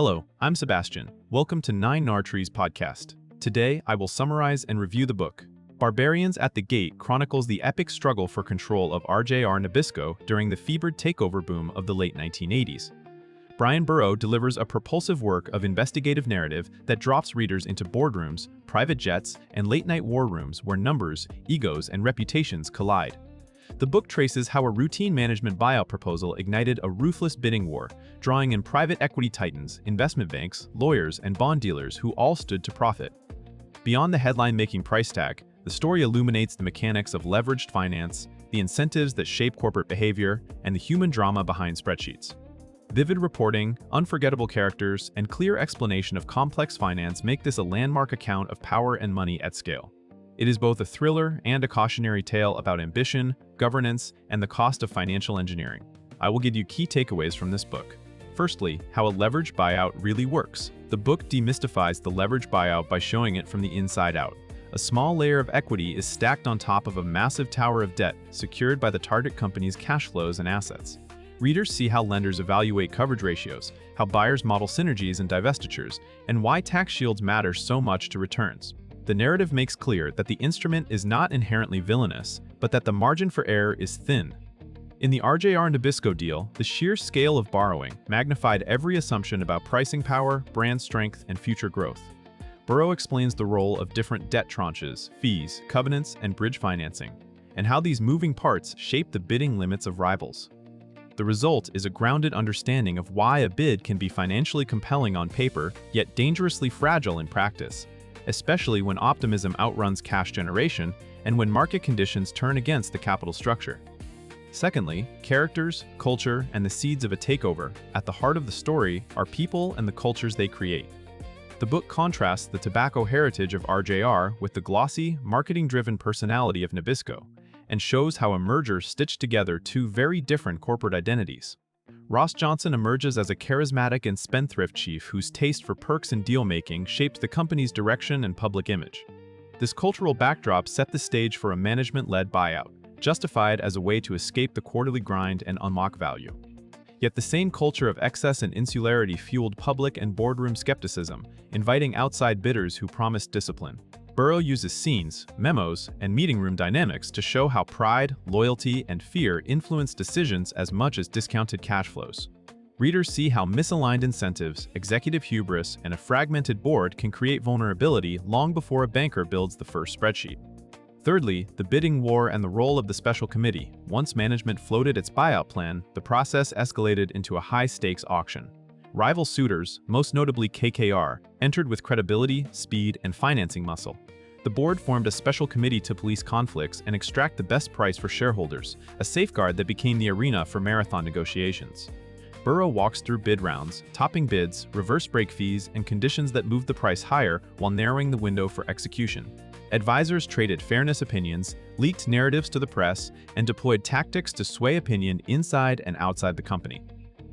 Hello, I'm Sebastian. Welcome to 9 Trees podcast. Today, I will summarize and review the book. Barbarians at the Gate chronicles the epic struggle for control of RJR Nabisco during the fevered takeover boom of the late 1980s. Bryan Burrough delivers a propulsive work of investigative narrative that drops readers into boardrooms, private jets, and late-night war rooms where numbers, egos, and reputations collide. The book traces how a routine management buyout proposal ignited a ruthless bidding war, drawing in private equity titans, investment banks, lawyers, and bond dealers who all stood to profit. Beyond the headline-making price tag, the story illuminates the mechanics of leveraged finance, the incentives that shape corporate behavior, and the human drama behind spreadsheets. Vivid reporting, unforgettable characters, and clear explanation of complex finance make this a landmark account of power and money at scale. It is both a thriller and a cautionary tale about ambition, governance, and the cost of financial engineering. I will give you key takeaways from this book. Firstly, how a leveraged buyout really works. The book demystifies the leveraged buyout by showing it from the inside out. A small layer of equity is stacked on top of a massive tower of debt secured by the target company's cash flows and assets. Readers see how lenders evaluate coverage ratios, how buyers model synergies and divestitures, and why tax shields matter so much to returns. The narrative makes clear that the instrument is not inherently villainous, but that the margin for error is thin. In the RJR Nabisco deal, the sheer scale of borrowing magnified every assumption about pricing power, brand strength, and future growth. Burrough explains the role of different debt tranches, fees, covenants, and bridge financing, and how these moving parts shape the bidding limits of rivals. The result is a grounded understanding of why a bid can be financially compelling on paper, yet dangerously fragile in practice, especially when optimism outruns cash generation and when market conditions turn against the capital structure. Secondly, characters, culture, and the seeds of a takeover. At the heart of the story are people and the cultures they create. The book contrasts the tobacco heritage of RJR with the glossy, marketing-driven personality of Nabisco, and shows how a merger stitched together two very different corporate identities. Ross Johnson emerges as a charismatic and spendthrift chief whose taste for perks and deal-making shaped the company's direction and public image. This cultural backdrop set the stage for a management-led buyout, justified as a way to escape the quarterly grind and unlock value. Yet the same culture of excess and insularity fueled public and boardroom skepticism, inviting outside bidders who promised discipline. Burrough uses scenes, memos, and meeting room dynamics to show how pride, loyalty, and fear influence decisions as much as discounted cash flows. Readers see how misaligned incentives, executive hubris, and a fragmented board can create vulnerability long before a banker builds the first spreadsheet. Thirdly, the bidding war and the role of the special committee. Once management floated its buyout plan, the process escalated into a high-stakes auction. Rival suitors, most notably KKR, entered with credibility, speed, and financing muscle. The board formed a special committee to police conflicts and extract the best price for shareholders, a safeguard that became the arena for marathon negotiations. Burrough walks through bid rounds, topping bids, reverse break fees, and conditions that moved the price higher while narrowing the window for execution. Advisors traded fairness opinions, leaked narratives to the press, and deployed tactics to sway opinion inside and outside the company.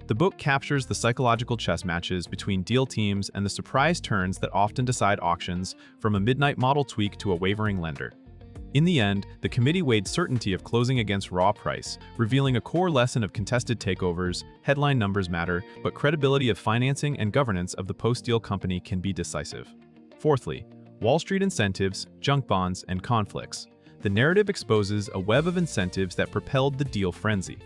The book captures the psychological chess matches between deal teams and the surprise turns that often decide auctions, from a midnight model tweak to a wavering lender. In the end, the committee weighed certainty of closing against raw price, revealing a core lesson of contested takeovers. Headline numbers matter, but credibility of financing and governance of the post-deal company can be decisive. Fourthly, Wall Street incentives, junk bonds, and conflicts. The narrative exposes a web of incentives that propelled the deal frenzy.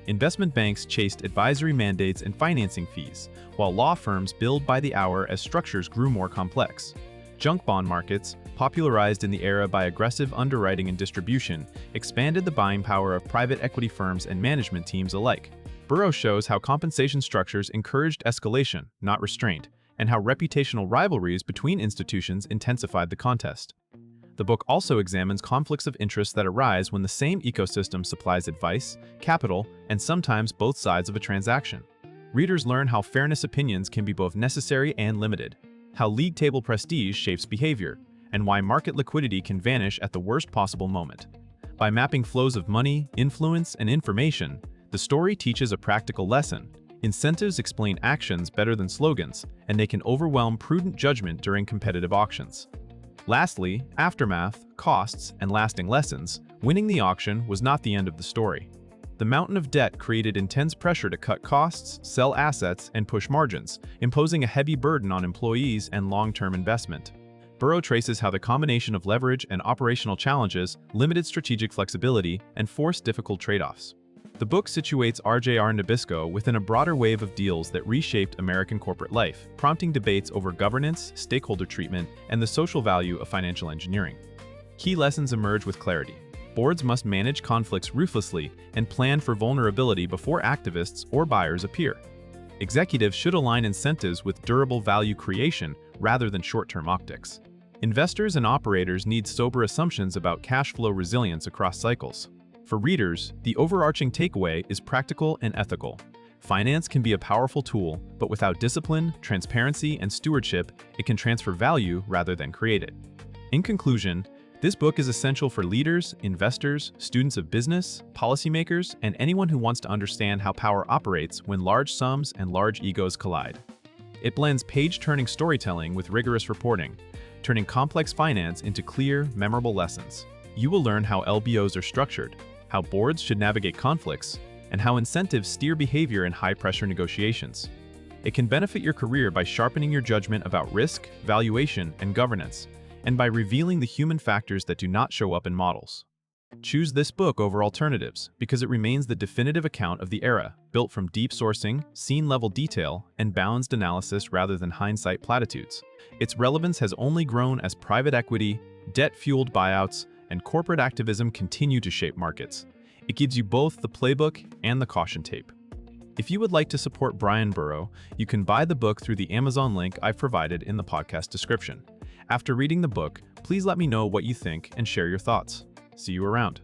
Investment banks chased advisory mandates and financing fees, while law firms billed by the hour as structures grew more complex. Junk bond markets, popularized in the era by aggressive underwriting and distribution, expanded the buying power of private equity firms and management teams alike. Burrough shows how compensation structures encouraged escalation, not restraint, and how reputational rivalries between institutions intensified the contest. The book also examines conflicts of interest that arise when the same ecosystem supplies advice, capital, and sometimes both sides of a transaction. Readers learn how fairness opinions can be both necessary and limited, how league table prestige shapes behavior, and why market liquidity can vanish at the worst possible moment. By mapping flows of money, influence, and information, the story teaches a practical lesson. Incentives explain actions better than slogans, and they can overwhelm prudent judgment during competitive auctions. Lastly, aftermath, costs, and lasting lessons. Winning the auction was not the end of the story. The mountain of debt created intense pressure to cut costs, sell assets, and push margins, imposing a heavy burden on employees and long-term investment. Burrough traces how the combination of leverage and operational challenges limited strategic flexibility and forced difficult trade-offs. The book situates RJR Nabisco within a broader wave of deals that reshaped American corporate life, prompting debates over governance, stakeholder treatment, and the social value of financial engineering. Key lessons emerge with clarity. Boards must manage conflicts ruthlessly and plan for vulnerability before activists or buyers appear. Executives should align incentives with durable value creation rather than short-term optics. Investors and operators need sober assumptions about cash flow resilience across cycles. For readers, the overarching takeaway is practical and ethical. Finance can be a powerful tool, but without discipline, transparency, and stewardship, it can transfer value rather than create it. In conclusion, this book is essential for leaders, investors, students of business, policymakers, and anyone who wants to understand how power operates when large sums and large egos collide. It blends page-turning storytelling with rigorous reporting, turning complex finance into clear, memorable lessons. You will learn how LBOs are structured, how boards should navigate conflicts, and how incentives steer behavior in high-pressure negotiations. It can benefit your career by sharpening your judgment about risk, valuation, and governance, and by revealing the human factors that do not show up in models. Choose this book over alternatives because it remains the definitive account of the era, built from deep sourcing, scene-level detail, and balanced analysis rather than hindsight platitudes. Its relevance has only grown as private equity, debt-fueled buyouts, and corporate activism continue to shape markets. It gives you both the playbook and the caution tape. If you would like to support Bryan Burrough, you can buy the book through the Amazon link I've provided in the podcast description. After reading the book, please let me know what you think and share your thoughts. See you around.